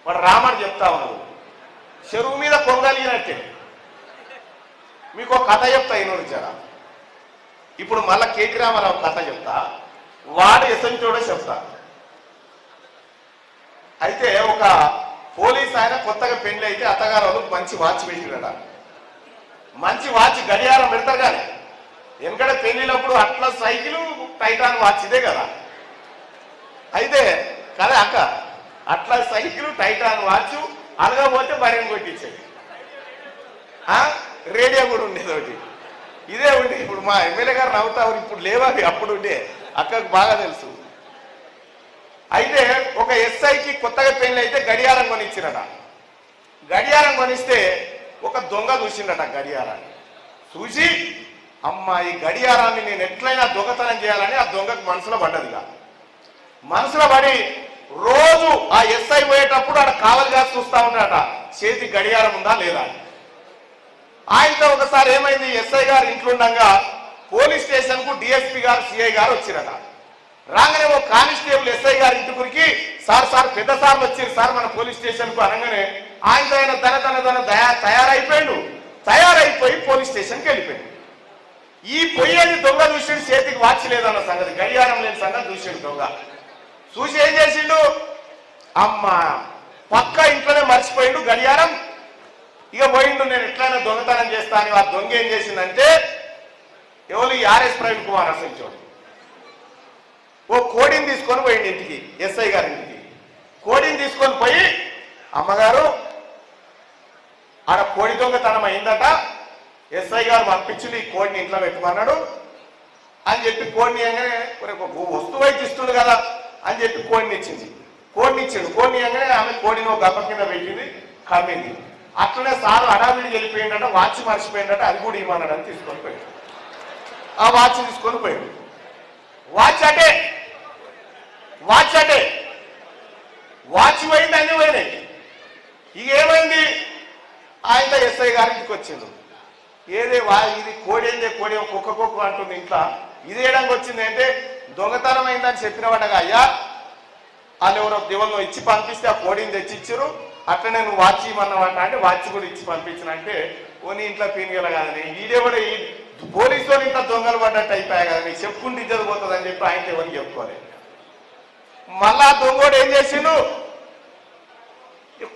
వాడు రామని చెప్తా ఉన్నాడు. చెరువు మీద కొంగలిగినట్టే. మీకు ఒక కథ చెప్తా ఈనోడు జర. ఇప్పుడు మళ్ళా కేటీ రామారావు కథ చెప్తా, వాడు ఎసంచోడో చెప్తా. అయితే ఒక పోలీస్ ఆయన కొత్తగా పెళ్లి అయితే అత్తగారు వాళ్ళు మంచి వాచ్ పెట్టిరట. మంచి వాచ్ గడియారం పెడతారు కానీ ఎందుకంటే పెళ్లినప్పుడు అట్లా సైకిల్ టైటాన్ వాచ్ ఇదే కదా. అయితే కదా అక్క, అట్లా సైకిల్ టైటాన్ వాచ్ అలగపోతే బర్రెని కొట్టించేది. రేడియో కూడా ఉండేది ఒకటి, ఇదే ఉండే. ఇప్పుడు మా ఎమ్మెల్యే గారు నవ్వుతారు, ఇప్పుడు లేవాలి, అప్పుడు ఉండే. అక్కకు బాగా తెలుసు. అయితే ఒక ఎస్ఐకి కొత్తగా పెళ్లి అయితే గడియారం కొనిచ్చిరట. గడియారం కొనిస్తే ఒక దొంగ చూసిండట గడియారాన్ని. చూసి అమ్మ ఈ గడియారాన్ని నేను ఎట్లయినా దొంగతనం చేయాలని ఆ దొంగకు మనసులో పడ్డదిగా. మనసులో పడి రోజు ఆ ఎస్ఐ పోయేటప్పుడు ఆడ కావలిగా చూస్తా ఉంటాడట, చేతి గడియారం ఉందా లేదా. ఆయనతో ఒకసారి ఏమైంది, ఎస్ఐ గారు ఇంట్లో ఉండగా పోలీస్ స్టేషన్ కు డిఎస్పీ గారు సిఐ గారు వచ్చిరట. రాగానే ఒక కానిస్టేబుల్ ఎస్ఐ గారి ఇంటికి సార్ పెద్ద సార్లు వచ్చారు సార్ మన పోలీస్ స్టేషన్ కు అనగానే ఆయనతో ఆయన తన తయారైపోయి పోలీస్ స్టేషన్కి వెళ్ళిపోయాడు. ఈ పోయేది దొంగ చూసాడు, చేతికి వాచ్ లేదన్న సంగతి, గడియారం లేని సంగతి చూసాడు దొంగ. చూసి ఏం చేసిండు, అమ్మ పక్క ఇంట్లోనే మర్చిపోయిండు గడియారం. ఇక పోయిండు, నేను ఎట్లయినా దొంగతనం చేస్తాను. ఆ దొంగ ఏం చేసిందంటే ఎవరు ఆర్ఎస్ ప్రవీణ్ కుమార్ అసలు చూడు ఓ కోడిని తీసుకొని పోయింది ఇంటికి, ఎస్ఐ గారి ఇంటికి. కోడిని తీసుకొని పోయి అమ్మగారు ఆడ కోడి దొంగతనం అయిందట, ఎస్ఐ గారు పంపించింది ఈ కోడిని ఇంట్లో పెట్టుకున్నాడు అని చెప్పి కోడిని అనగానే వస్తువు అయితే ఇస్తుండు కదా అని చెప్పి కోడిని ఇచ్చింది. కోడిని అనగానే ఆమె కోడిని ఒక గప్ప కింద పెట్టింది, కమ్మింది. అట్లనే సారు అడావిడికి వెళ్ళిపోయిందట, వాచ్ మర్చిపోయిందట, అది కూడా ఇవ్వన్నాడు అని తీసుకొని పోయాడు. ఆ వాచ్ తీసుకొని పోయాడు. వాచ్ అటే వాచ్ పోయింది, అన్ని పోయినాయి. ఇక ఏమైంది, ఆయన ఎస్ఐ గారింటికి వచ్చిండు. ఇది కోడి కుక్క అంటుంది ఇంట్లో, ఇది వేయడానికి వచ్చింది అంటే దొంగతనం అయిందని చెప్పినవాడగా అయ్యా, వాళ్ళు ఎవరో దేవుళ్ళు ఇచ్చి పంపిస్తే ఆ కోడిని తెచ్చిచ్చారు, అట్లనే నువ్వు వాచ్ ఇవ్వమన్నమాట అంటే వాచ్ కూడా ఇచ్చి పంపించినంటే ఓ నీ ఇంట్లో పీనిగల కాదని ఈడేవాడు పోలీసు ఇంత దొంగలు పడ్డట్టు అయిపోయా కదా, నీకు చెప్పుకుంటే ఇజ్జత పోతుంది అని చెప్పి ఆయనతో ఎవరికి చెప్పుకోలేదు. మళ్ళా దొంగోడు ఏం చేసిండు,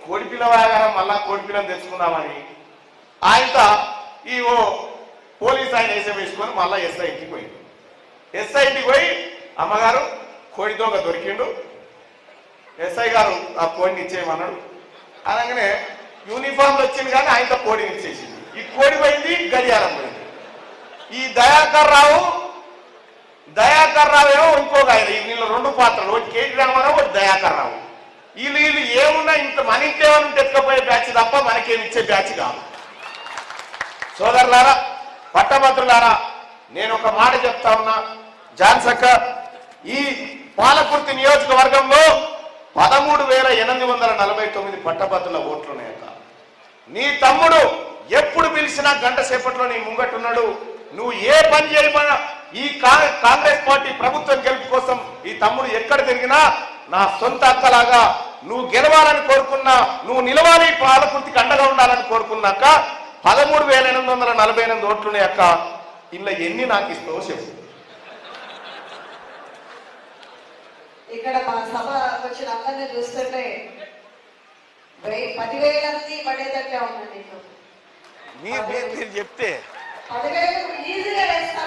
కోడి పిల్ల వాగారం మళ్ళా కోడి పిల్లని తెచ్చుకుందామని ఆయనతో ఈ ఓ పోలీస్ ఆయన వేసుకొని మళ్ళా ఎస్ఐ ఇంటికి పోయిండు. ఎస్ఐ ఇంటికి పోయి అమ్మగారు కోడి దొంగ దొరికిండు, ఎస్ఐ గారు ఆ కోడిని ఇచ్చేయమన్నాడు అనగానే యూనిఫామ్లు వచ్చింది కానీ ఆయనతో కోడిని ఇచ్చేసింది. ఈ కోడి పోయింది, గడియారం పోయింది. ఈ దయాకర్ రావు ఏమో ఇంకొక ఆయన, వీళ్ళు రెండు పాత్రలు, ఒకటి కేటీ రామారావు, ఒకటి దయాకర్ రావు. వీళ్ళు ఏమున్నా ఇంత మన ఇంకేమన్నా తెచ్చుకపోయే బ్యాచ్ తప్ప మనకేమి ఇచ్చే బ్యాచ్ కాదు. సోదరులారా, పట్టభద్రులారా, నేను ఒక మాట చెప్తా ఉన్నా, జాన్సక్క ఈ పాలకుర్తి నియోజకవర్గంలో 13,849 పట్టభద్రుల ఓట్లున్నాయట. నీ తమ్ముడు ఎప్పుడు పిలిచినా గంట సేపట్లో నీ ముంగట్టున్నాడు. నువ్వు ఏ పని చేయమన్నా ఈ కాంగ్రెస్ పార్టీ ప్రభుత్వం గెలుపు కోసం ఈ తమ్ముడు ఎక్కడ తిరిగినా నా సొంత అక్కలాగా నువ్వు గెలవాలని కోరుకున్నా, నువ్వు నిలవాలి, పాలకుర్తికి అండగా ఉండాలని కోరుకున్నాక 13,848 ఓట్లున్నాయి అక్క. ఇలా ఎన్ని నాకు ఇస్తావో చెప్పు. ఇక్కడ మా సభ వచ్చిన అందరినీ చూస్తుంటే 10,000 పడేటట్లే ఉందండి. మీరు చెప్తే 10,000 ఈజీగా వేస్తారు.